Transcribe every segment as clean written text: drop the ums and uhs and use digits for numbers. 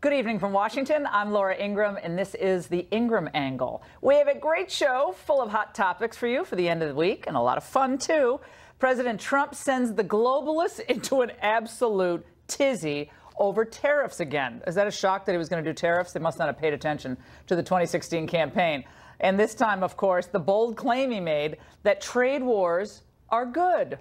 Good evening from Washington. I'm Laura Ingraham, and this is the Ingraham Angle. We have a great show full of hot topics for you for the end of the week, and a lot of fun, too. President Trump sends the globalists into an absolute tizzy over tariffs again. Is that a shock that he was going to do tariffs? They must not have paid attention to the 2016 campaign. And this time, of course, the bold claim he made that trade wars are good.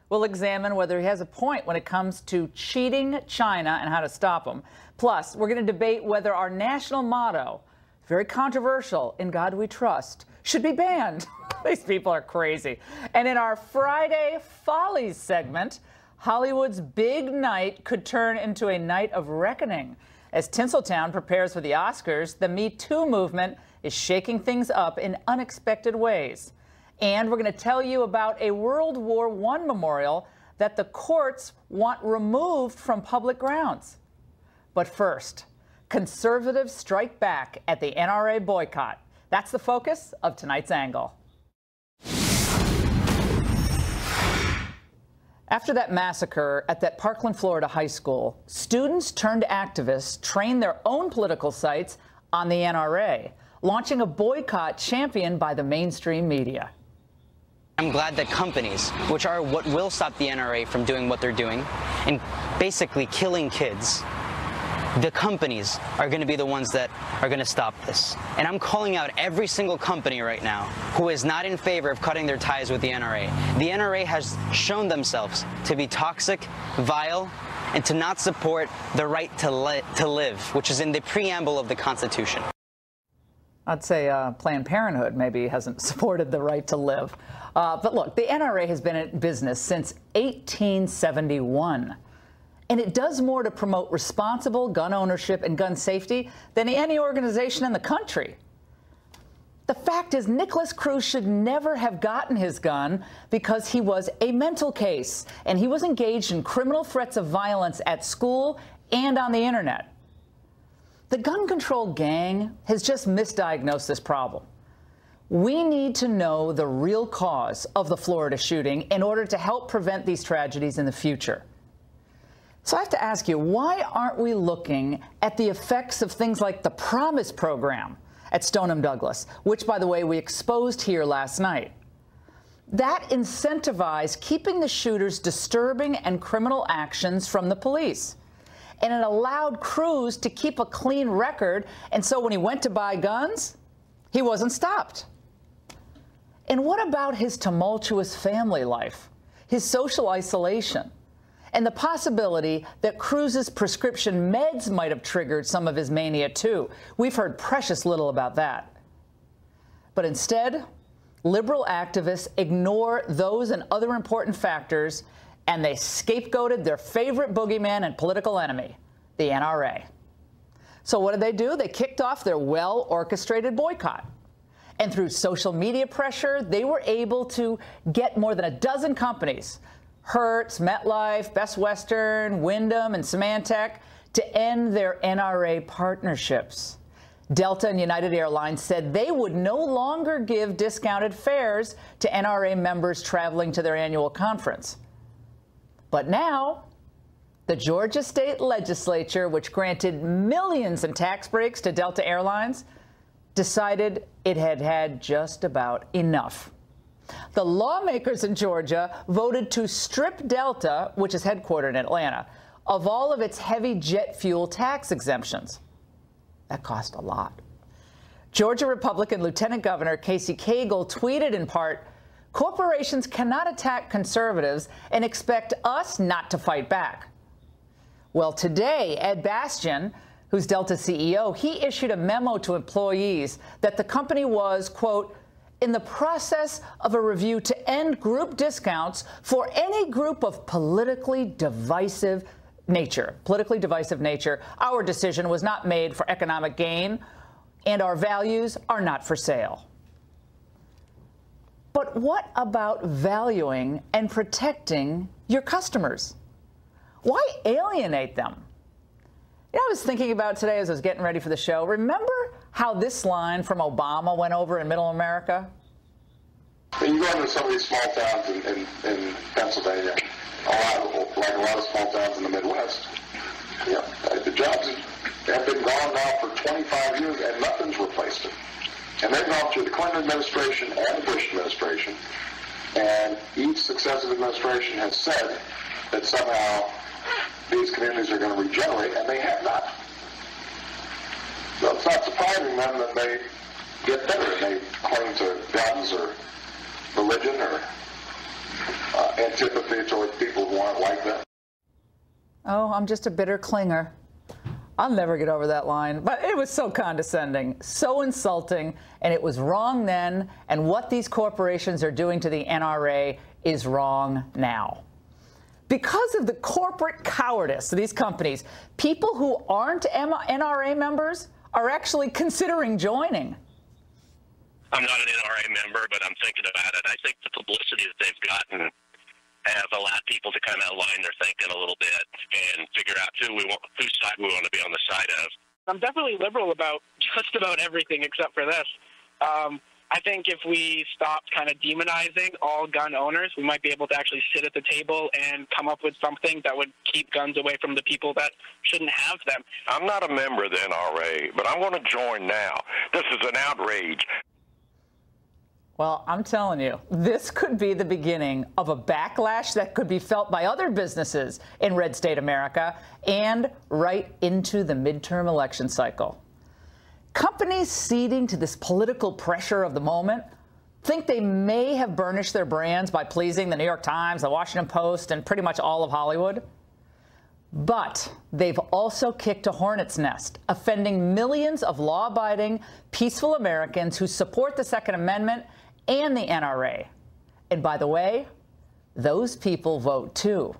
We'll examine whether he has a point when it comes to cheating China and how to stop them. Plus, we're going to debate whether our national motto, very controversial, "In God We Trust," should be banned. These people are crazy. And in our Friday Follies segment, Hollywood's big night could turn into a night of reckoning. As Tinseltown prepares for the Oscars, the Me Too movement is shaking things up in unexpected ways. And we're going to tell you about a World War I memorial that the courts want removed from public grounds. But first, conservatives strike back at the NRA boycott. That's the focus of tonight's angle. After that massacre at that Parkland, Florida high school, students turned activists trained their own political sites on the NRA, launching a boycott championed by the mainstream media. I'm glad that companies, which are what will stop the NRA from doing what they're doing and basically killing kids, the companies are going to be the ones that are going to stop this. And I'm calling out every single company right now who is not in favor of cutting their ties with the NRA. The NRA has shown themselves to be toxic, vile, and to not support the right to live, which is in the preamble of the Constitution. I'd say Planned Parenthood maybe hasn't supported the right to live. But look, the NRA has been in business since 1871. And it does more to promote responsible gun ownership and gun safety than any organization in the country. The fact is, Nicholas Cruz should never have gotten his gun because he was a mental case, and he was engaged in criminal threats of violence at school and on the internet. The gun control gang has just misdiagnosed this problem. We need to know the real cause of the Florida shooting in order to help prevent these tragedies in the future. So I have to ask you, why aren't we looking at the effects of things like the Promise program at Stoneham Douglas, which, by the way, we exposed here last night? That incentivized keeping the shooter's disturbing and criminal actions from the police. And it allowed Cruz to keep a clean record, and so when he went to buy guns, he wasn't stopped. And what about his tumultuous family life, his social isolation, and the possibility that Cruz's prescription meds might have triggered some of his mania, too? We've heard precious little about that. But instead, liberal activists ignore those and other important factors, and they scapegoated their favorite boogeyman and political enemy, the NRA. So what did? They kicked off their well-orchestrated boycott. And through social media pressure, they were able to get more than a dozen companies, Hertz, MetLife, Best Western, Wyndham, and Symantec, to end their NRA partnerships. Delta and United Airlines said they would no longer give discounted fares to NRA members traveling to their annual conference. But now, the Georgia state legislature, which granted millions in tax breaks to Delta Airlines, decided it had had just about enough. The lawmakers in Georgia voted to strip Delta, which is headquartered in Atlanta, of all of its heavy jet fuel tax exemptions. That cost a lot. Georgia Republican Lieutenant Governor Casey Cagle tweeted in part, "Corporations cannot attack conservatives and expect us not to fight back." Well, today, Ed Bastian, who's Delta's CEO, he issued a memo to employees that the company was, quote, "in the process of a review to end group discounts for any group of politically divisive nature. Our decision was not made for economic gain, and our values are not for sale." But what about valuing and protecting your customers? Why alienate them? You know, I was thinking about today as I was getting ready for the show. Remember how this line from Obama went over in Middle America? And you go into some of these small towns in Pennsylvania, a lot of small towns in the Midwest. You know, the jobs have been gone now for 25 years, and nothing's replaced it. And they've gone through the Clinton administration and the Bush administration, and each successive administration has said that somehow these communities are going to regenerate, and they have not. So it's not surprising then that they get better and they cling to guns or religion or antipathy towards people who aren't like them. Oh, I'm just a bitter clinger. I'll never get over that line. But it was so condescending, so insulting, and it was wrong then. And what these corporations are doing to the NRA is wrong now. Because of the corporate cowardice of these companies, people who aren't NRA members are actually considering joining. I'm not an NRA member, but I'm thinking about it. I think the publicity that they've gotten have allowed people to kind of align their thinking a little bit and figure out whose side we want to be on the side of. I'm definitely liberal about just about everything except for this. I think if we stopped kind of demonizing all gun owners, we might be able to actually sit at the table and come up with something that would keep guns away from the people that shouldn't have them. I'm not a member of the NRA, but I'm going to join now. This is an outrage. Well, I'm telling you, this could be the beginning of a backlash that could be felt by other businesses in red state America and right into the midterm election cycle. Companies ceding to this political pressure of the moment think they may have burnished their brands by pleasing the New York Times, the Washington Post, and pretty much all of Hollywood. But they've also kicked a hornet's nest, offending millions of law-abiding, peaceful Americans who support the Second Amendment and the NRA. And by the way, those people vote too.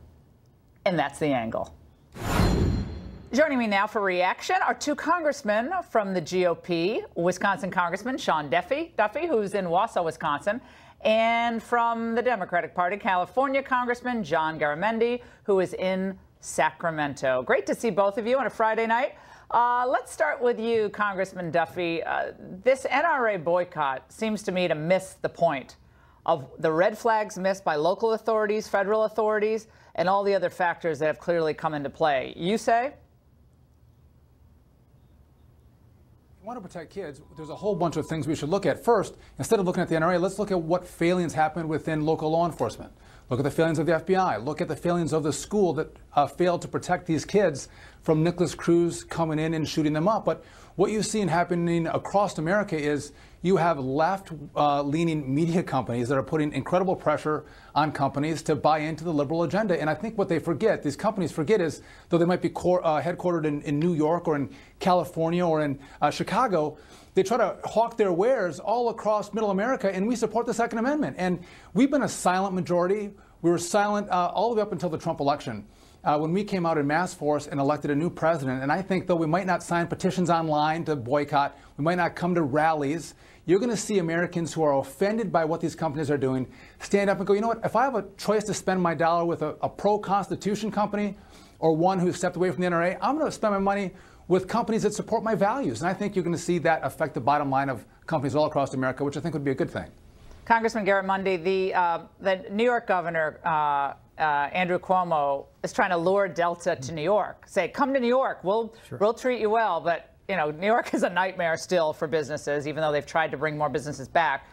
And that's the angle. Joining me now for reaction are two congressmen from the GOP, Wisconsin Congressman Sean Duffy, who's in Wausau, Wisconsin, and from the Democratic Party, California Congressman John Garamendi, who is in Sacramento. Great to see both of you on a Friday night. Let's start with you, Congressman Duffy. This NRA boycott seems to me to miss the point of the red flags missed by local authorities, federal authorities, and all the other factors that have clearly come into play. You say? Want to protect kids, there's a whole bunch of things we should look at. First, instead of looking at the NRA, let's look at what failings happened within local law enforcement. Look at the failings of the FBI. Look at the failings of the school that failed to protect these kids from Nicholas Cruz coming in and shooting them up. But what you've seen happening across America is you have left-leaning media companies that are putting incredible pressure on companies to buy into the liberal agenda. And I think what they forget, these companies forget, is though they might be headquartered in New York or in California or in Chicago, they try to hawk their wares all across middle America, and we support the Second Amendment. And we've been a silent majority. We were silent all the way up until the Trump election, when we came out in mass force and elected a new president. And I think though we might not sign petitions online to boycott, we might not come to rallies, you're going to see Americans who are offended by what these companies are doing stand up and go, you know what, if I have a choice to spend my dollar with a pro-Constitution company or one who stepped away from the NRA, I'm going to spend my money with companies that support my values. And I think you're going to see that affect the bottom line of companies all across America, which I think would be a good thing. Congressman Garamendi, the New York governor, Andrew Cuomo, is trying to lure Delta to New York. Say, come to New York, we'll treat you well. But, you know, New York is a nightmare still for businesses, even though they've tried to bring more businesses back.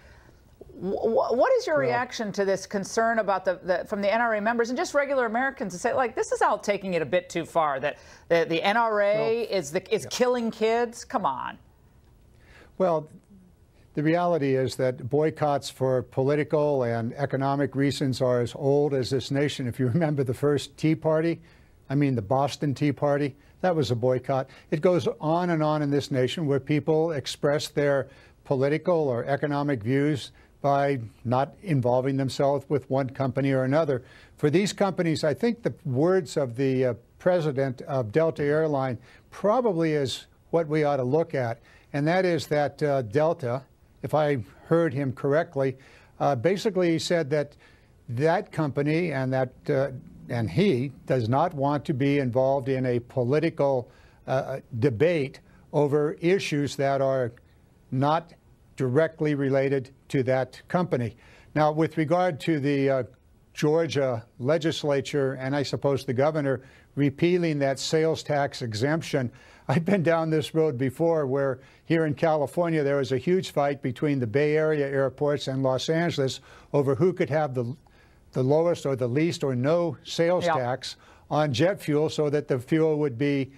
What is your reaction to this concern about from the NRA members and just regular Americans to say, like, this is all taking it a bit too far, that the NRA is killing kids? Come on. Well, the reality is that boycotts for political and economic reasons are as old as this nation. If you remember the first Tea Party, I mean the Boston Tea Party, that was a boycott. It goes on and on in this nation where people express their political or economic views by not involving themselves with one company or another. For these companies, I think the words of the president of Delta Airline probably is what we ought to look at, and that is that Delta, if I heard him correctly, basically he said that that company and he does not want to be involved in a political debate over issues that are not directly related to that company. Now, with regard to the Georgia legislature and I suppose the governor repealing that sales tax exemption, I've been down this road before where here in California there was a huge fight between the Bay Area airports and Los Angeles over who could have the lowest or the least or no sales tax on jet fuel so that the fuel would be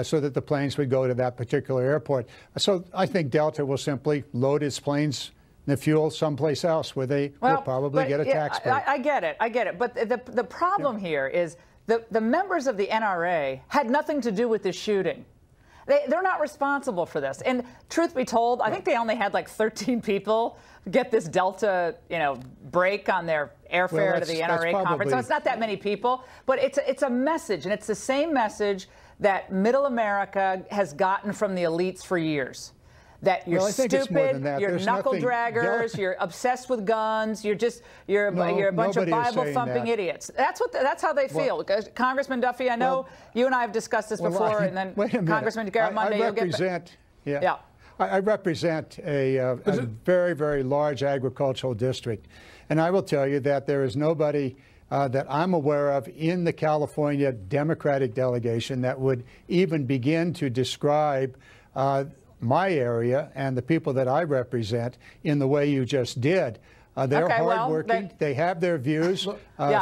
so that the planes would go to that particular airport. So I think Delta will simply load its planes the fuel someplace else where they will probably get a tax break. I get it. But the problem here is the members of the NRA had nothing to do with this shooting. They're not responsible for this. And truth be told, I think they only had like 13 people get this Delta, break on their airfare to the NRA conference. So it's not that many people, but it's a message, and it's the same message that Middle America has gotten from the elites for years. That you're stupid, you're knuckle draggers, you're obsessed with guns, you're a bunch of Bible-thumping idiots. That's how they feel. Congressman Duffy, I know you and I have discussed this before, and then Congressman Garamendi, you'll get back. I represent a very, very large agricultural district, and I will tell you that there is nobody that I'm aware of in the California Democratic delegation that would even begin to describe my area and the people that I represent in the way you just did. They're hardworking. They have their views.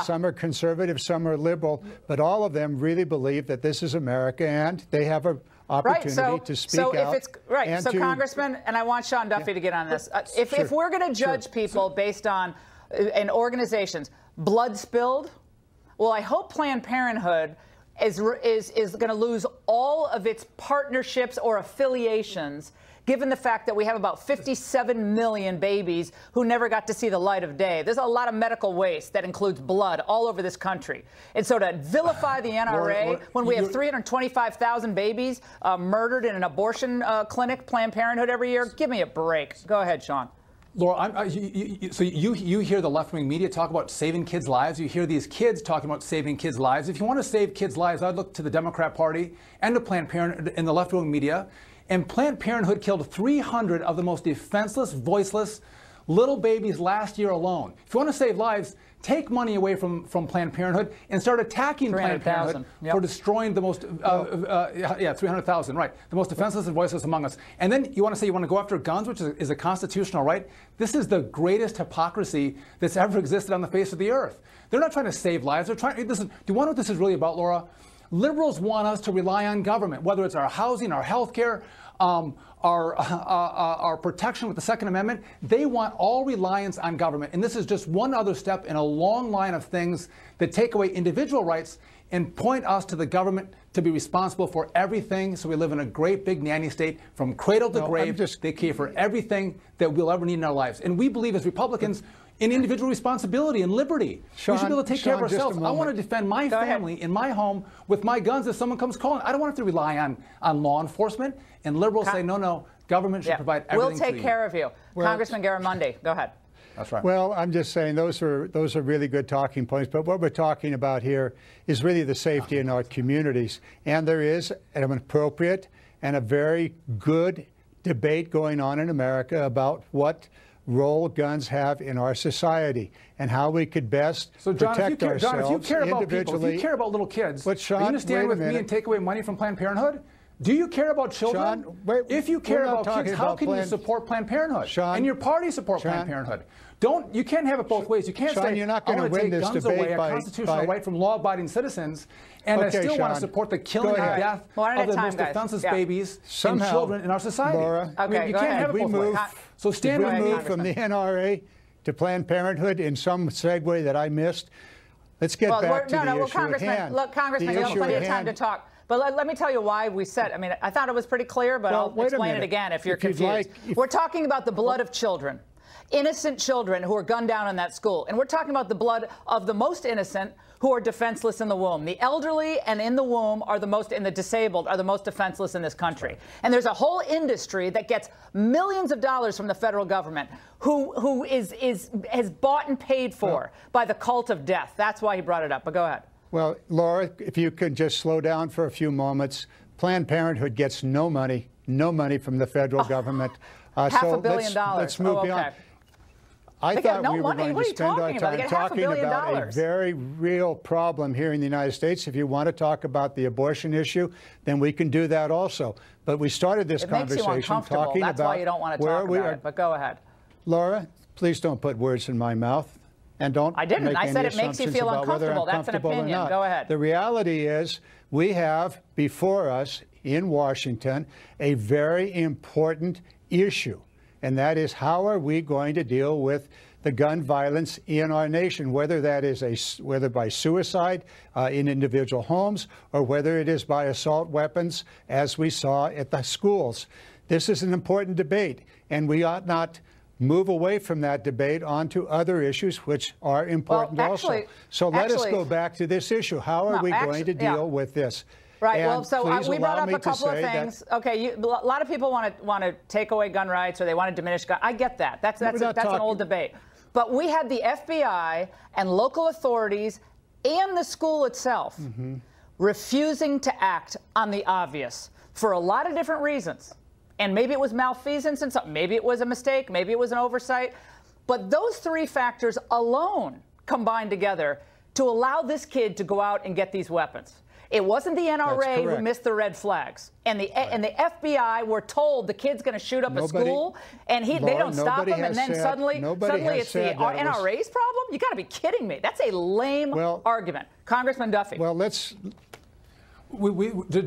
Some are conservative, some are liberal, but all of them really believe that this is America, and they have an opportunity to speak out. So Congressman, and I want Sean Duffy to get on this. If we're going to judge people based on in organizations, blood spilled, well, I hope Planned Parenthood is going to lose all of its partnerships or affiliations, given the fact that we have about 57 million babies who never got to see the light of day. There's a lot of medical waste that includes blood all over this country. And so to vilify the NRA when we have 325,000 babies murdered in an abortion clinic, Planned Parenthood, every year, give me a break. Go ahead, Sean. Laura, so you hear the left-wing media talk about saving kids' lives. You hear these kids talking about saving kids' lives. If you want to save kids' lives, I'd look to the Democrat Party and to Planned Parenthood and the left-wing media. And Planned Parenthood killed 300 of the most defenseless, voiceless little babies last year alone. If you want to save lives, take money away from Planned Parenthood and start attacking Planned Parenthood for destroying the most, 300,000, right, the most defenseless and voiceless among us. And then you want to say you want to go after guns, which is a constitutional right. This is the greatest hypocrisy that's ever existed on the face of the earth. They're not trying to save lives. They're trying. Do you want to know what this is really about, Laura? Liberals want us to rely on government, whether it's our housing, our health care, our protection with the Second Amendment. They want all reliance on government. And this is just one other step in a long line of things that take away individual rights and point us to the government to be responsible for everything. So we live in a great big nanny state from cradle to grave. They care for everything that we'll ever need in our lives. And we believe as Republicans in individual responsibility and liberty. We should be able to take care of ourselves. I want to defend my family in my home with my guns if someone comes calling. I don't want to have to rely on law enforcement. And liberals say, no, government should provide everything to you. We'll take care of you. Congressman Garamendi, go ahead. That's right. Well, I'm just saying those are really good talking points. But what we're talking about here is really the safety in our communities. And there is an appropriate and a very good debate going on in America about what role guns have in our society and how we could best protect ourselves John, if you care about individually. People, if you care about little kids, Sean, are you going to stand with me and take away money from Planned Parenthood? Do you care about children? Sean, if you care about kids, how can you support Planned Parenthood? Sean, and your party support Planned Parenthood. You can't have it both ways. You can't say, you're not I want to win take this guns away, a constitutional right from law-abiding citizens, and I still want to support the killing and death of the most defenseless babies and children in our society. Laura, you can't have it both ways. So stand with me. We move from the NRA to Planned Parenthood in some segue that I missed. Let's get back to the issue at hand. Look, Congressman, you have plenty of time to talk. But let me tell you why we said, I thought it was pretty clear, but I'll explain it again if you're confused. We're talking about the blood of children, innocent children who are gunned down in that school. And we're talking about the blood of the most innocent who are defenseless in the womb. The elderly and in the womb are the most, and the disabled are the most defenseless in this country. And there's a whole industry that gets millions of dollars from the federal government who has bought and paid for by the cult of death. That's why he brought it up. But go ahead. Well, Laura, if you could just slow down for a few moments. Planned Parenthood gets no money from the federal government. $500 million. Let's move beyond. I They got thought no we were money. going What to are you spend our talking about? They time get $500 talking billion. about a very real problem here in the United States. If you want to talk about the abortion issue, then we can do that also. But we started this conversation talking That's about why you don't want to talk about it, but go ahead. Laura, please don't put words in my mouth. And don't I didn't. make I said any it makes you assumptions feel about whether I'm uncomfortable. That's an comfortable or opinion. not. Go ahead. The reality is we have before us in Washington a very important issue, and that is how are we going to deal with the gun violence in our nation, whether that is whether by suicide in individual homes or whether it is by assault weapons, as we saw at the schools. This is an important debate, and we ought not move away from that debate onto other issues which are important also. So let us go back to this issue. How are we going to deal with this? Right. And well, so we brought up a couple of things. Okay. A lot of people want to take away gun rights, or they want to diminish gun. I get that. That's an old debate. But we had the FBI and local authorities and the school itself refusing to act on the obvious for a lot of different reasons. And maybe it was malfeasance and something. Maybe it was a mistake. Maybe it was an oversight. But those three factors alone combined together to allow this kid to go out and get these weapons. It wasn't the NRA who missed the red flags. And the FBI were told the kid's going to shoot up a school, and they don't stop him, and then suddenly it's the NRA's problem? You got to be kidding me. That's a lame argument. Congressman Duffy. Well,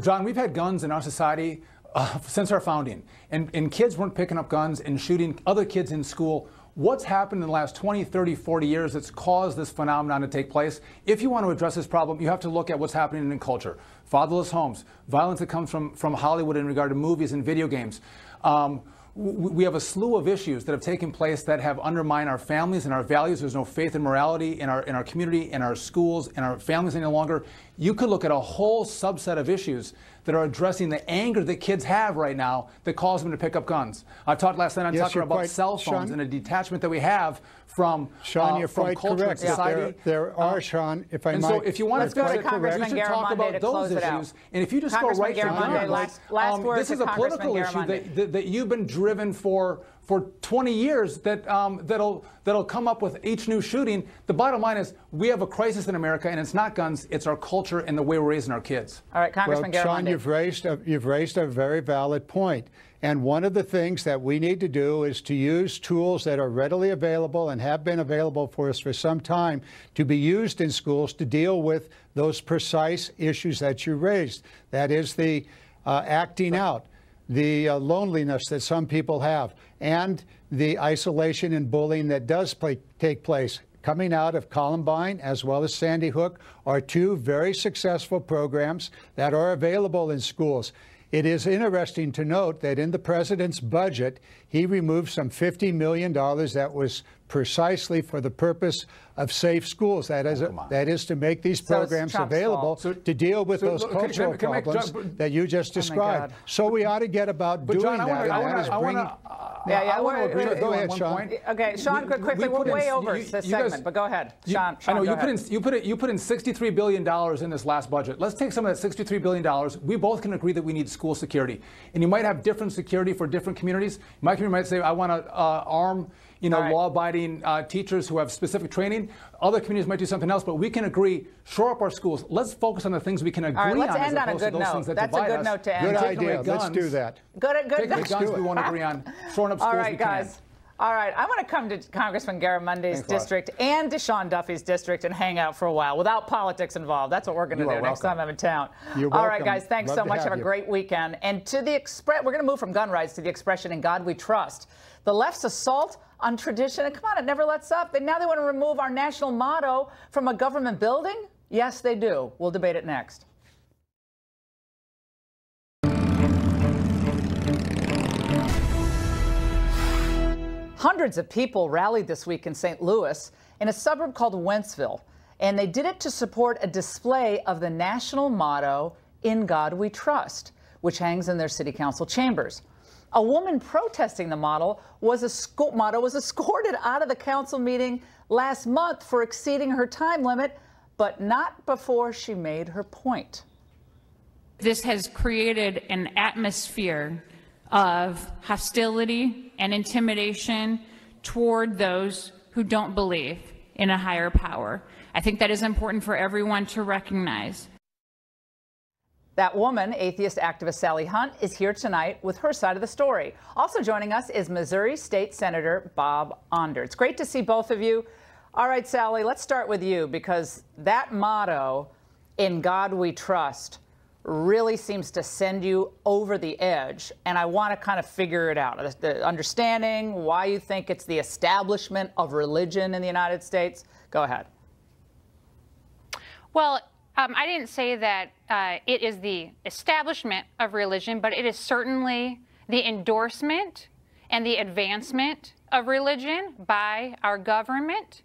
John, we've had guns in our society since our founding, and kids weren't picking up guns and shooting other kids in school. What's happened in the last 20, 30, 40 years that's caused this phenomenon to take place? If you want to address this problem, you have to look at what's happening in culture. Fatherless homes, violence that comes from Hollywood in regard to movies and video games. We have a slew of issues that have taken place that have undermined our families and our values. There's no faith and morality in our community, in our schools, in our families any longer. You could look at a whole subset of issues that are addressing the anger that kids have right now that cause them to pick up guns. I talked last night on Tucker about cell phones and a detachment that we have from from culture and society. There are, Sean, if I might. And so if you want to fix it, Congressman you should talk about those issues. And if you just go right from this is a political issue that you've been driven for 20 years that'll come up with each new shooting. The bottom line is we have a crisis in America, and it's not guns, it's our culture and the way we're raising our kids. All right, Congressman Garamendi. Sean, you've raised a very valid point. And one of the things that we need to do is to use tools that are readily available and have been available for us for some time to be used in schools to deal with those precise issues that you raised. That is the acting out, the loneliness that some people have, and the isolation and bullying that does take place. Coming out of Columbine as well as Sandy Hook are two very successful programs that are available in schools. It is interesting to note that in the president's budget, he removed some $50 million that was precisely for the purpose of safe schools. That is to make these programs available to deal with those cultural problems that you just described. So we ought to get about doing that. I want to agree with you on one point. Okay, Sean, quickly, we're way over this segment, but go ahead. Sean, I know you put in $63 billion in this last budget. Let's take some of that $63 billion. We both can agree that we need school security, and you might have different security for different communities. My community might say, I want to arm law-abiding teachers who have specific training. Other communities might do something else, but we can agree, shore up our schools. Let's focus on the things we can agree on. Let's end on a good note. That's a good note to end. Good idea. Let's do that. Good. Taking away guns we won't agree on. Shoring up schools. All right, guys. All right, I want to come to Congressman Garamundi's district and to Sean Duffy's district and hang out for a while without politics involved. That's what we're going to do next time I'm in town. All right, guys, thanks so much. Have a great weekend. And to the we're going to move from gun rights to the expression "In God We Trust." The left's assault on tradition, and come on, it never lets up. And now they want to remove our national motto from a government building? Yes, they do. We'll debate it next. Hundreds of people rallied this week in St. Louis in a suburb called Wentzville, and they did it to support a display of the national motto, "In God We Trust," which hangs in their city council chambers. A woman protesting the motto was escorted out of the council meeting last month for exceeding her time limit, but not before she made her point. This has created an atmosphere of hostility and intimidation toward those who don't believe in a higher power. I think that is important for everyone to recognize. That woman, atheist activist Sally Hunt, is here tonight with her side of the story. Also joining us is Missouri State Senator Bob Onder. It's great to see both of you. All right, Sally, let's start with you, because that motto, "In God We Trust," really seems to send you over the edge. And I want to kind of figure it out, the understanding why you think it's the establishment of religion in the United States. Go ahead. Well, I didn't say that it is the establishment of religion, but it is certainly the endorsement and the advancement of religion by our government.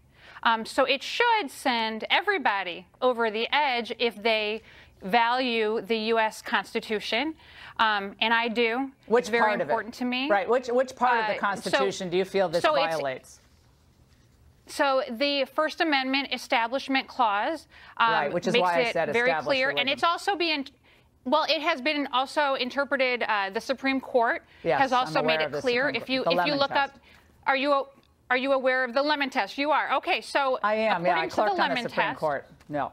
So it should send everybody over the edge if they value the U.S. Constitution, and I do. Which it's very part important of it? To me. Right. Which part of the Constitution do you feel this violates? So the First Amendment Establishment Clause right, which is makes why I it said very clear, religion. and it's also being. Well, it has been also interpreted. The Supreme Court has also made it clear. If you look up, are you aware of the Lemon Test? You are. Okay, so I am. Yeah, I clerked the on the Lemon Supreme Test, Court. No.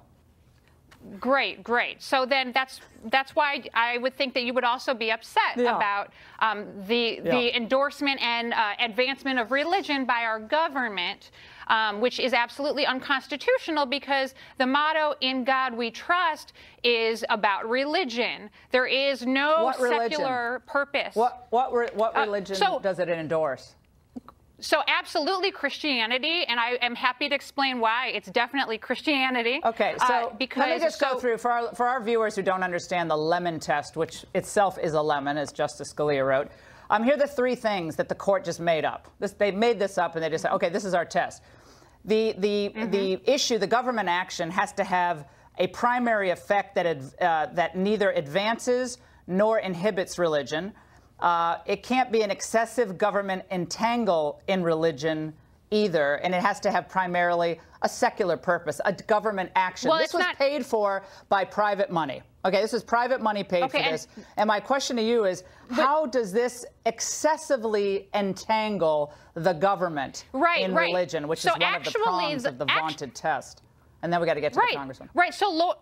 Great. So then that's why I would think that you would also be upset about the endorsement and advancement of religion by our government, which is absolutely unconstitutional, because the motto "In God We Trust" is about religion. There is no secular purpose. What religion does it endorse? So absolutely Christianity, and I am happy to explain why. It's definitely Christianity. Okay, so let me just go through, for our viewers who don't understand the Lemon Test, which itself is a lemon, as Justice Scalia wrote. Here are the three things that the court just made up. They made this up, and they just said, okay, this is our test. The issue, the government action, has to have a primary effect that neither advances nor inhibits religion. It can't be an excessive government entangle in religion either, and it has to have primarily a secular purpose, a government action. Well, this was paid for by private money. Okay, this is private money paid for this. And my question to you is, how does this excessively entangle the government in religion, which is one of the prongs of the vaunted test? And then we got to get to the Congressman. Right. So,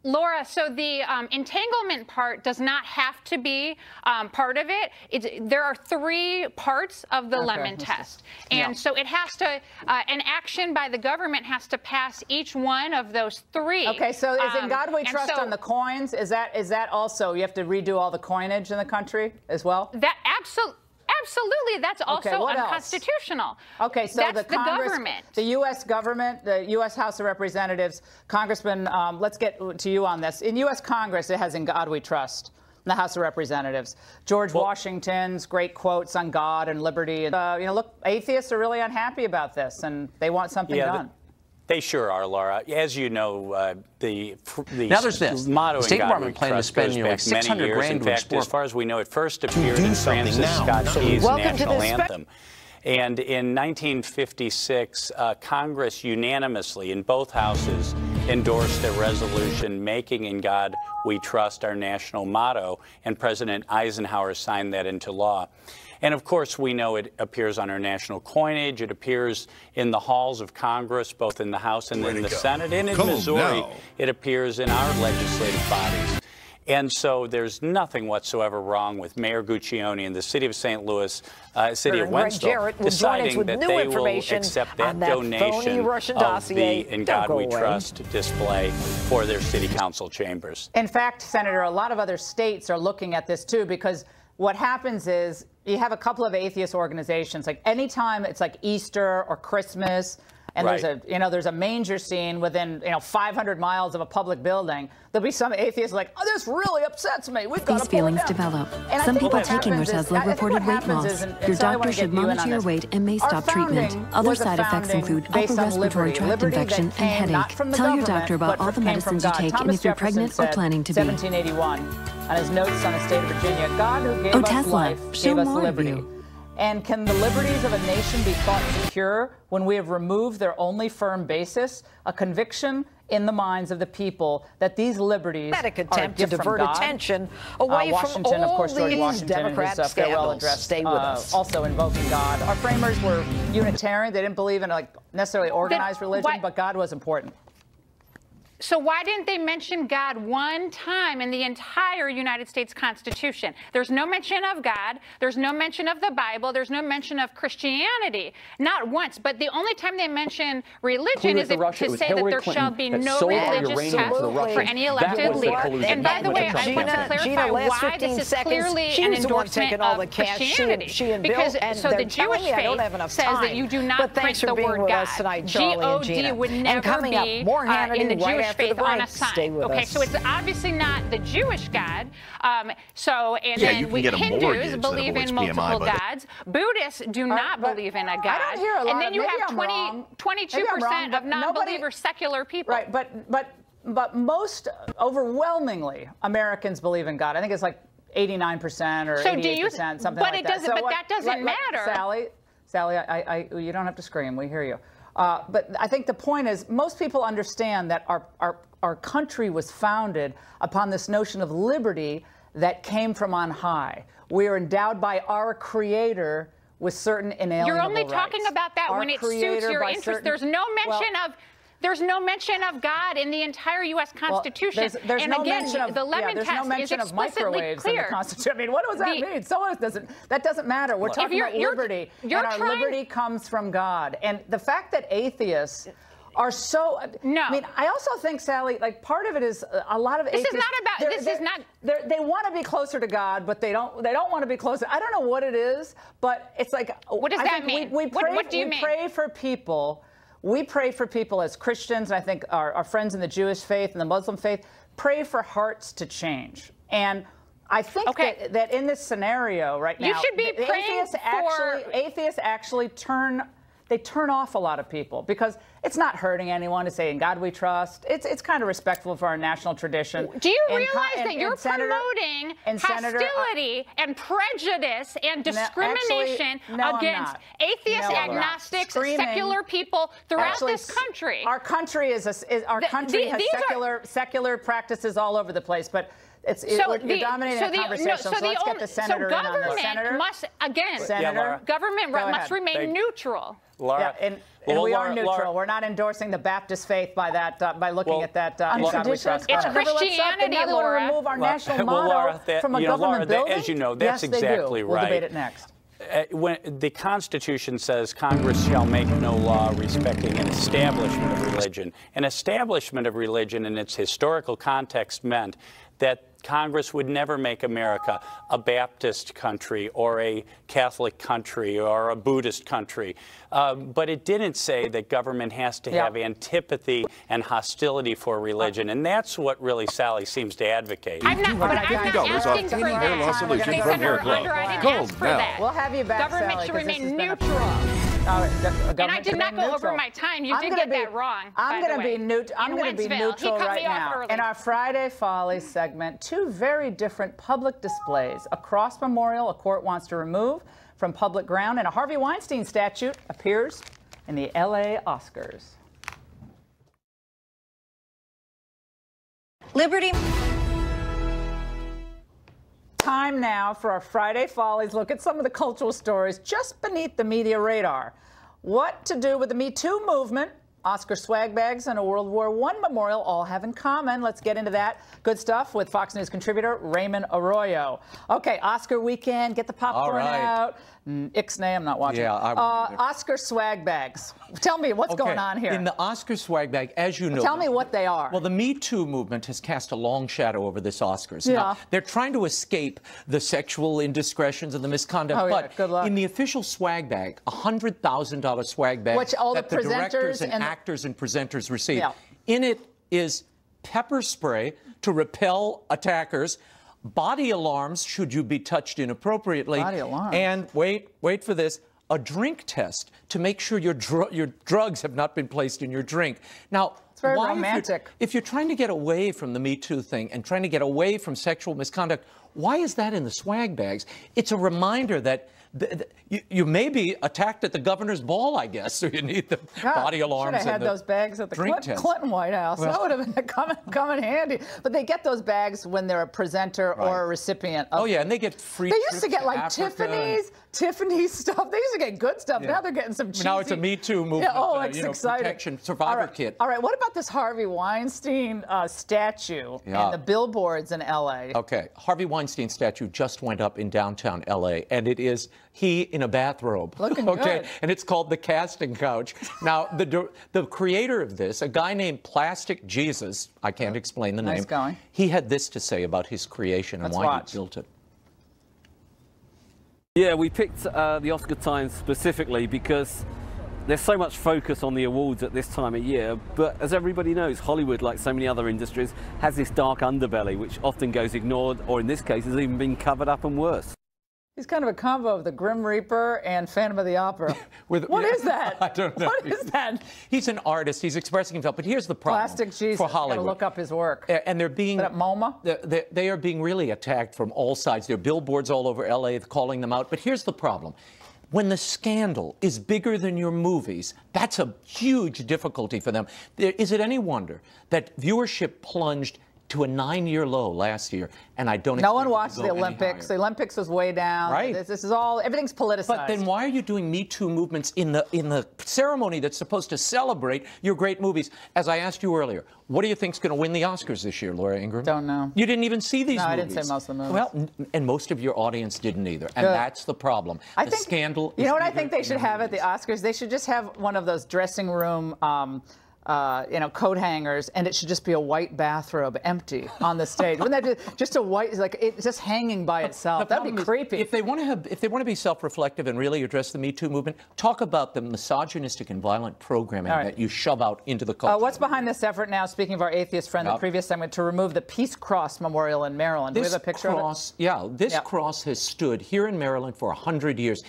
Laura, so the entanglement part does not have to be part of it. There are three parts of the Lemon Test. And so it has to, an action by the government has to pass each one of those three. Okay, so is "In God We Trust" on the coins? Is that also, you have to redo all the coinage in the country as well? That absolutely, that's also unconstitutional. Okay, so that's the government. The U.S. government, the U.S. House of Representatives, Congressman, let's get to you on this. In U.S. Congress, it has "In God We Trust." In the House of Representatives, George Washington's great quotes on God and liberty. And, look, atheists are really unhappy about this, and they want something done. They sure are, Laura. As you know, the now there's this. Motto the State in God Department We planned to Trust spend goes nearly back $600 many years. grand In to fact, explore as far as we know, it first appeared in Francis Scott Key's national anthem. And in 1956, Congress unanimously, in both houses, endorsed a resolution making "In God We Trust" our national motto, and President Eisenhower signed that into law. And of course, we know it appears on our national coinage. It appears in the halls of Congress, both in the House and in the Senate. And in Missouri, it appears in our legislative bodies. And so there's nothing whatsoever wrong with Mayor Guccione and the city of St. Louis, city of Wentzville, deciding that they will accept that donation of the "In God We Trust" display for their city council chambers. In fact, Senator, a lot of other states are looking at this too, because what happens is you have a couple of atheist organizations, like anytime it's like Easter or Christmas, and there's a manger scene within 500 miles of a public building, there'll be some atheists like, oh, this really upsets me. We've got These feelings develop. Some people taking Rosella reported weight loss. Your doctor should monitor your weight and may stop treatment. Other side effects include upper respiratory tract infection and headache. Tell your doctor about all the medicines you take and if you're pregnant or planning to be. 1781, on his notes on the state of Virginia, God who gave us life gave us liberty. And can the liberties of a nation be thought secure when we have removed their only firm basis, a conviction in the minds of the people that these liberties attempt to divert attention away Washington, from all of course, George these Washington Democrat in his farewell scandals. address, Stay with us. also invoking God. Our framers were Unitarian. They didn't believe in necessarily organized religion, but God was important. So why didn't they mention God one time in the entire United States Constitution? There's no mention of God. There's no mention of the Bible. There's no mention of Christianity. Not once. But the only time they mention religion is to say that there shall be no religious test for any elected leader. And by the way, I want to clarify why this is clearly an endorsement of Christianity. Because so the Jewish faith says that you do not print the word God. G-O-D would never be in the Jewish faith on a sign. Okay, so it's obviously not the Jewish God. Then Hindus believe in multiple gods. Buddhists do not believe in a God. I don't hear a lot and then you have 22% of non-believers, secular people. Right, but most overwhelmingly Americans believe in God. I think it's like 89% or 88%, something like that. But that doesn't matter. Sally, you don't have to scream. We hear you. But I think the point is most people understand that our country was founded upon this notion of liberty that came from on high. We are endowed by our Creator with certain inalienable You're only rights. talking about that when it suits your interest. There's no mention of God in the entire U.S. Constitution. Well, there's and no again, mention of, the Lemon there's test no mention is of microwaves clear. in the Constitution. I mean, what does that mean? That doesn't matter. We're talking about liberty, and our liberty comes from God. And the fact that atheists are so. No. I mean, I also think, Sally, like part of it is a lot of atheists. This is not about. This is not. They want to be closer to God, but they don't want to be closer. I don't know what it is, but it's like. What does that mean? What do you mean? We pray for people. We pray for people as Christians, and I think our friends in the Jewish faith and the Muslim faith pray for hearts to change. And I think that in this scenario right now, you should be praying atheists actually turn off a lot of people because it's not hurting anyone to say, "In God we trust." It's kind of respectful for our national tradition. Do you realize that you're promoting hostility and prejudice and discrimination against atheists, agnostics, secular people throughout this country? Our country has secular practices all over the place, but. You're dominating the conversation, so let's get the senator in on this. Government must remain neutral. Laura, and we are neutral. Laura, we're not endorsing the Baptist faith by looking at that. It's Christianity, Laura. Remove our national motto from a government building. As you know, that's exactly right. We'll debate it next. When the Constitution says Congress shall make no law respecting an establishment of religion. An establishment of religion in its historical context meant that Congress would never make America a Baptist country or a Catholic country or a Buddhist country. But it didn't say that government has to have antipathy and hostility for religion. And that's what really Sally seems to advocate. I'm not asking for that. We'll have you back, Government Sally, should remain neutral. And I did not go over my time. You did get that wrong. I'm going to be neutral right now. In our Friday Follies segment, two very different public displays. A cross memorial a court wants to remove from public ground, and a Harvey Weinstein statue appears in the LA Oscars. Liberty. Time now for our Friday Follies look at some of the cultural stories just beneath the media radar. What to do with the Me Too movement, Oscar swag bags, and a World War I memorial all have in common. Let's get into that good stuff with Fox News contributor Raymond Arroyo. Okay, Oscar weekend, get the popcorn out. Ixnay, I'm not watching. Yeah, Oscar swag bags. Tell me what's going on here. In the Oscar swag bag, as you know. Tell me what they are. Well, the Me Too movement has cast a long shadow over this Oscars. Yeah. Now, they're trying to escape the sexual indiscretions and the misconduct. But good luck. in the official swag bag, $100,000 swag bag which all that the directors and actors and presenters receive. Yeah. In it is pepper spray to repel attackers, body alarms should you be touched inappropriately, and wait for this, a drink test to make sure your drugs have not been placed in your drink. Now, It's very romantic. If you're trying to get away from the Me Too thing and trying to get away from sexual misconduct, why is that in the swag bags? It's a reminder that you may be attacked at the governor's ball, I guess, so you need the body alarms. Should have had those bags at the Clinton White House. Well, that would have been come in handy. But they get those bags when they're a presenter or a recipient. Oh yeah, and they get free. They used to get like Tiffany's stuff. They used to get good stuff. Now they're getting some cheesy. Now it's a Me Too movement. It's exciting. Protection survivor kit. All right, what about this Harvey Weinstein statue and the billboards in L.A.? Okay, Harvey Weinstein statue just went up in downtown L.A. and it is he in a bathrobe. Looking good. And it's called the casting couch. Now, the creator of this, a guy named Plastic Jesus, I can't explain the name. Nice going. He had this to say about his creation and why he built it. Yeah, we picked the Oscar Times specifically because there's so much focus on the awards at this time of year, but as everybody knows, Hollywood, like so many other industries, has this dark underbelly which often goes ignored, or in this case has even been covered up and worse. He's kind of a combo of the Grim Reaper and Phantom of the Opera. What is that? I don't know. What is that? He's an artist. He's expressing himself. But here's the problem Plastic Jesus. for Hollywood. Gotta look up his work. And they're being... Is that at MoMA? They are being really attacked from all sides. There are billboards all over L.A. calling them out. But here's the problem. When the scandal is bigger than your movies, that's a huge difficulty for them. Is it any wonder that viewership plunged to a 9-year low last year, and I don't. No one watched the Olympics. The Olympics was way down. Right. This is all. Everything's politicized. But then why are you doing Me Too movements in the ceremony that's supposed to celebrate your great movies? As I asked you earlier, what do you think's going to win the Oscars this year, Laura Ingraham? Don't know. You didn't even see these movies. I didn't see most of the movies. Well, and most of your audience didn't either, and that's the problem. I the think, scandal. You know what I think they should have at the Oscars? They should just have one of those dressing room. Coat hangers, and it should just be a white bathrobe, empty on the stage. Wouldn't that be just a white, like it's just hanging by itself? That'd be creepy. If they want to be self-reflective and really address the Me Too movement, talk about the misogynistic and violent programming that you shove out into the culture. What's behind this effort now? Speaking of our atheist friend, the previous segment, to remove the Peace Cross Memorial in Maryland. Do we have a picture of it? Yeah, this cross has stood here in Maryland for 100 years.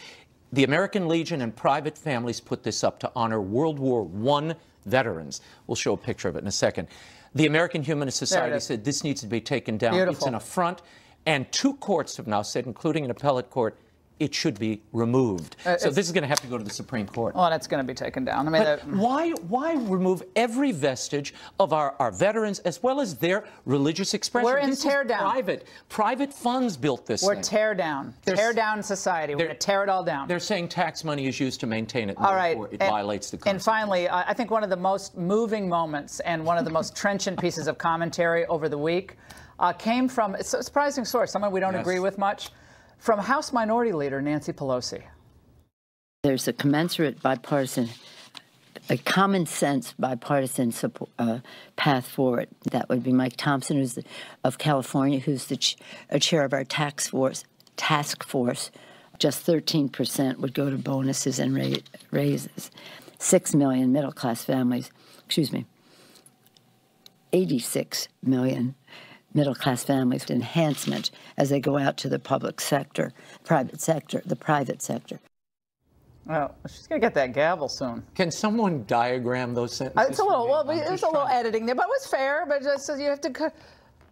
The American Legion and private families put this up to honor World War I veterans. We'll show a picture of it in a second. The American Humanist Society said this needs to be taken down. Beautiful. It's an affront, and 2 courts have now said, including an appellate court, it should be removed. So this is going to have to go to the Supreme Court. Well, that's going to be taken down. I mean, but why remove every vestige of our veterans as well as their religious expression? We're in tear down. Private funds built this We're thing. tear down. Tear down society. We're going to tear it all down. They're saying tax money is used to maintain it, and therefore it violates the Constitution. And finally, I think one of the most moving moments and one of the most trenchant pieces of commentary over the week came from a surprising source, someone we don't agree with much, from House Minority Leader Nancy Pelosi. There's a commensurate bipartisan, a common sense bipartisan path forward. That would be Mike Thompson, who's of California, who's the chair of our task force. Just 13% would go to bonuses and raises. 6 million middle-class families, 86 million middle-class families enhancement as they go out to the public sector, the private sector. Well, she's going to get that gavel soon. Can someone diagram those sentences? It's a little, there's a little editing there, but it was fair. But just so you have to.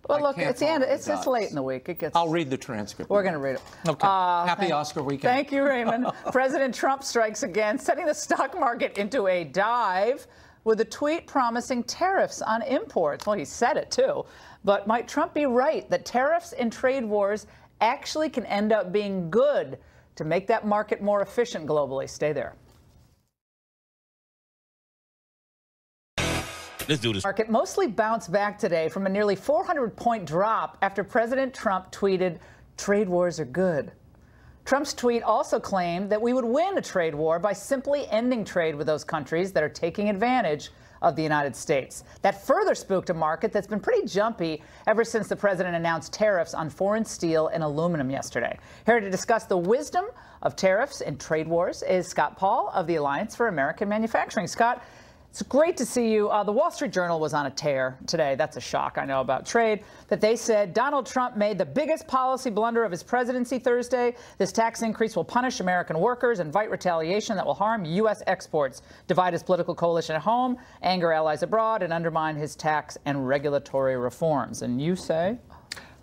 Well, look, it's the end. It's late in the week. It gets. I'll read the transcript. We're going to read it. Okay. Happy Oscar weekend. Thank you, Raymond. President Trump strikes again, setting the stock market into a dive with a tweet promising tariffs on imports. Well, he said it too. But might Trump be right that tariffs and trade wars actually can end up being good to make that market more efficient globally? Stay there. Let's do this. Market mostly bounced back today from a nearly 400-point drop after President Trump tweeted, "Trade wars are good." Trump's tweet also claimed that we would win a trade war by simply ending trade with those countries that are taking advantage of the United States. That further spooked a market that's been pretty jumpy ever since the president announced tariffs on foreign steel and aluminum yesterday. Here to discuss the wisdom of tariffs and trade wars is Scott Paul of the Alliance for American Manufacturing. Scott, It's great to see you. The Wall Street Journal was on a tear today. That's a shock, I know, about trade. That they said Donald Trump made the biggest policy blunder of his presidency Thursday. This tax increase will punish American workers, invite retaliation that will harm U.S. exports, divide his political coalition at home, anger allies abroad, and undermine his tax and regulatory reforms. And you say?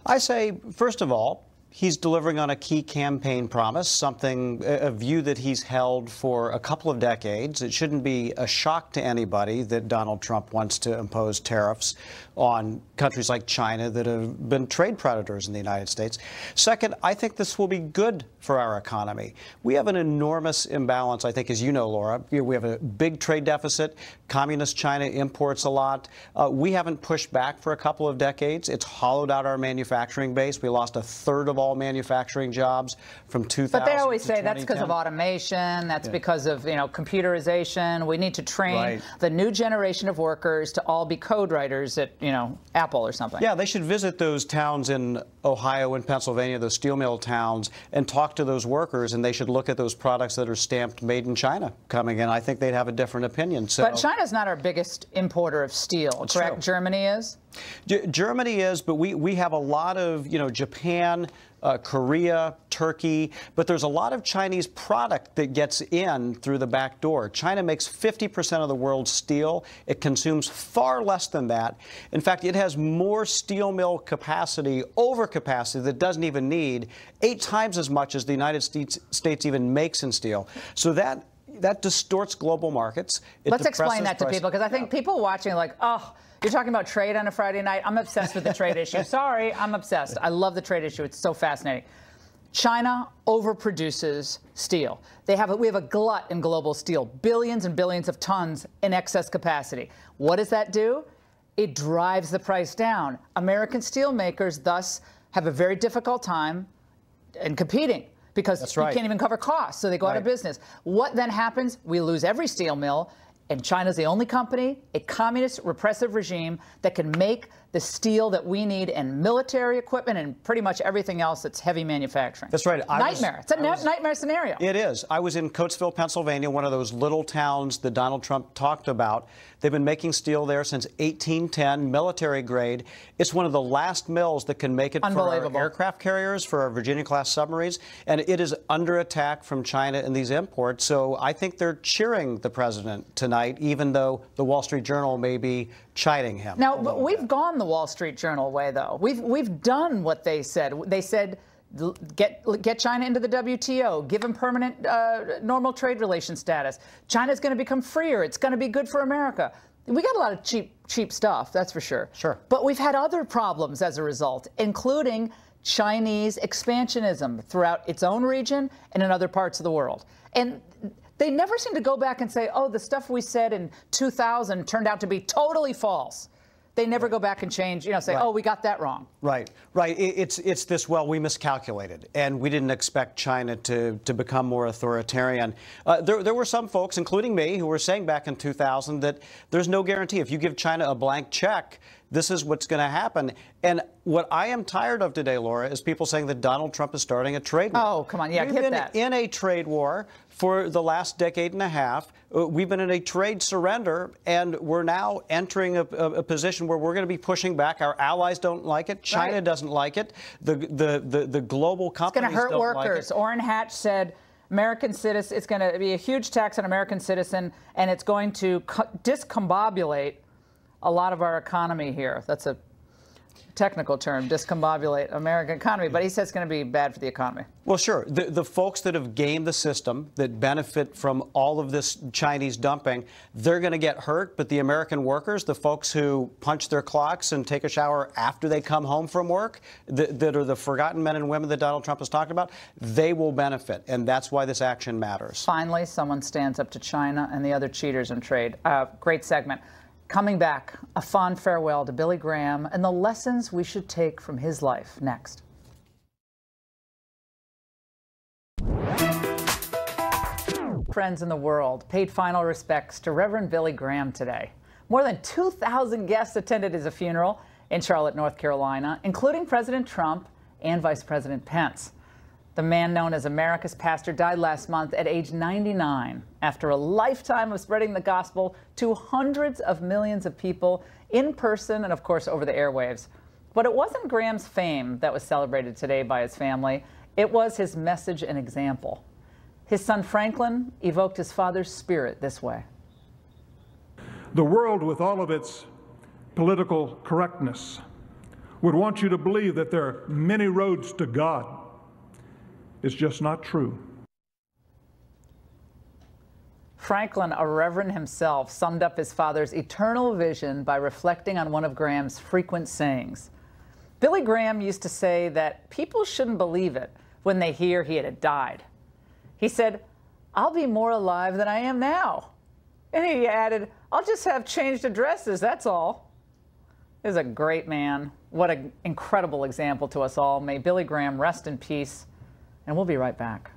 I say, first of all, he's delivering on a key campaign promise, a view that he's held for a couple of decades. It shouldn't be a shock to anybody that Donald Trump wants to impose tariffs on countries like China that have been trade predators in the United States. Second, I think this will be good for our economy. We have an enormous imbalance, I think, as you know, Laura. We have a big trade deficit. Communist China imports a lot. We haven't pushed back for a couple of decades. It's hollowed out our manufacturing base. We lost a third of all manufacturing jobs from 2000 But they always say 2010. that's because of automation, that's because of, computerization. We need to train the new generation of workers to all be code writers at, Apple or something. Yeah, they should visit those towns in Ohio and Pennsylvania, those steel mill towns, and talk to those workers, and they should look at those products that are stamped made in China coming in. I think they'd have a different opinion. So, but China's not our biggest importer of steel, correct? True. Germany is? Germany is, but we have a lot of, Japan, Korea, Turkey, but there's a lot of Chinese product that gets in through the back door. China makes 50% of the world's steel. It consumes far less than that. In fact, it has more steel mill capacity, overcapacity, that it doesn't even need, 8 times as much as the United States even makes in steel. So that distorts global markets. Let's explain that to people, because I think people watching are like, oh, you're talking about trade on a Friday night? I'm obsessed with the trade issue. Sorry, I'm obsessed. I love the trade issue. It's so fascinating. China overproduces steel. We have a glut in global steel, billions and billions of tons in excess capacity. What does that do? It drives the price down. American steel makers thus have a very difficult time in competing, because you can't even cover costs, so they go out of business. What then happens? We lose every steel mill, and China's the only company, a communist repressive regime, that can make the steel that we need in military equipment and pretty much everything else that's heavy manufacturing. That's right. Nightmare. It's a nightmare scenario. It is. I was in Coatesville, Pennsylvania, one of those little towns that Donald Trump talked about. They've been making steel there since 1810, military grade. It's one of the last mills that can make it for our aircraft carriers, for our Virginia-class submarines, and it is under attack from China in these imports. So I think they're cheering the president tonight, even though the Wall Street Journal may be chiding him. Now, we've gone the Wall Street Journal way, though. We've done what they said. They said, get China into the WTO, give them permanent normal trade relation status. China's going to become freer. It's going to be good for America. We got a lot of cheap stuff, that's for sure. Sure. But we've had other problems as a result, including Chinese expansionism throughout its own region and in other parts of the world. And they never seem to go back and say, oh, the stuff we said in 2000 turned out to be totally false. They never go back and change, say, oh, we got that wrong. Right. It's this, well, we miscalculated, and we didn't expect China to become more authoritarian. There were some folks, including me, who were saying back in 2000 that there's no guarantee. If you give China a blank check, this is what's going to happen. And what I am tired of today, Laura, is people saying that Donald Trump is starting a trade war. Oh, come on. Yeah, We've hit been that. in a trade war for the last decade and a half. We've been in a trade surrender, and we're now entering a position where we're going to be pushing back. Our allies don't like it. China doesn't like it. The global companies don't like it. It's going to hurt workers. Like Orrin Hatch said American citizens, it's going to be a huge tax on American citizen, and it's going to discombobulate a lot of our economy here. That's a technical term, discombobulate American economy, but he says it's going to be bad for the economy. Well, sure. The folks that have gamed the system, that benefit from all of this Chinese dumping, they're going to get hurt. But the American workers, the folks who punch their clocks and take a shower after they come home from work, that are the forgotten men and women that Donald Trump has talked about, they will benefit. And that's why this action matters. Finally, someone stands up to China and the other cheaters in trade. Great segment. Coming back, a fond farewell to Billy Graham and the lessons we should take from his life. Next. Friends in the world paid final respects to Reverend Billy Graham today. More than 2,000 guests attended his funeral in Charlotte, North Carolina, including President Trump and Vice President Pence. The man known as America's pastor died last month at age 99 after a lifetime of spreading the gospel to hundreds of millions of people in person and, of course, over the airwaves. But it wasn't Graham's fame that was celebrated today by his family. It was his message and example. His son Franklin evoked his father's spirit this way. The world, with all of its political correctness, would want you to believe that there are many roads to God. It's just not true. Franklin, a reverend himself, summed up his father's eternal vision by reflecting on one of Graham's frequent sayings. Billy Graham used to say that people shouldn't believe it when they hear he had died. He said, "I'll be more alive than I am now." And he added, "I'll just have changed addresses, that's all." He was a great man. What an incredible example to us all. May Billy Graham rest in peace. And we'll be right back.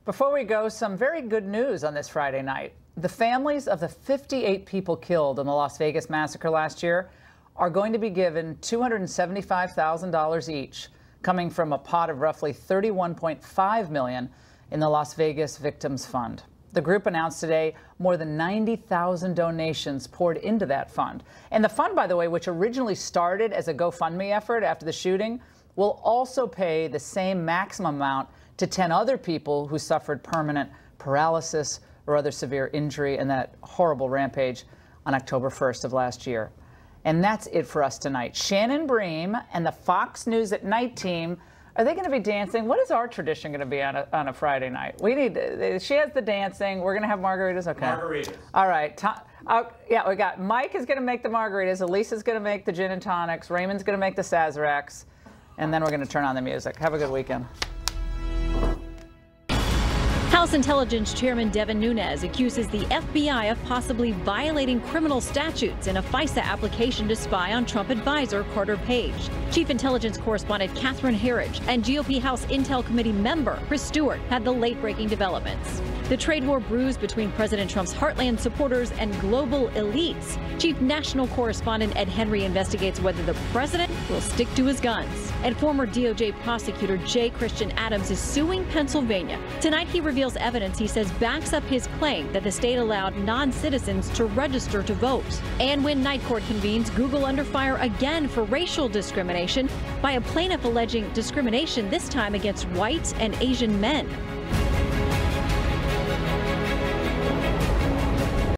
Before we go, some very good news on this Friday night. The families of the 58 people killed in the Las Vegas massacre last year are going to be given $275,000 each, coming from a pot of roughly $31.5 million in the Las Vegas Victims Fund. The group announced today more than 90,000 donations poured into that fund. And the fund, by the way, which originally started as a GoFundMe effort after the shooting, will also pay the same maximum amount to 10 other people who suffered permanent paralysis or other severe injury in that horrible rampage on October 1st of last year. And that's it for us tonight. Shannon Bream and the Fox News at Night team, are they going to be dancing? What is our tradition going to be on a Friday night? She has the dancing. We're going to have margaritas? Okay. Margaritas. All right. Yeah, we got Mike is going to make the margaritas. Elisa's going to make the gin and tonics. Raymond's going to make the Sazeracs. And then we're going to turn on the music. Have a good weekend. House Intelligence Chairman Devin Nunes accuses the FBI of possibly violating criminal statutes in a FISA application to spy on Trump advisor Carter Page. Chief Intelligence Correspondent Catherine Herridge and GOP House Intel Committee member Chris Stewart had the late-breaking developments. The trade war brews between President Trump's heartland supporters and global elites. Chief National Correspondent Ed Henry investigates whether the president will stick to his guns. And former DOJ prosecutor J. Christian Adams is suing Pennsylvania. Tonight he reveals evidence he says backs up his claim that the state allowed non-citizens to register to vote. And when night court convenes, Google under fire again for racial discrimination by a plaintiff alleging discrimination, this time against white and Asian men.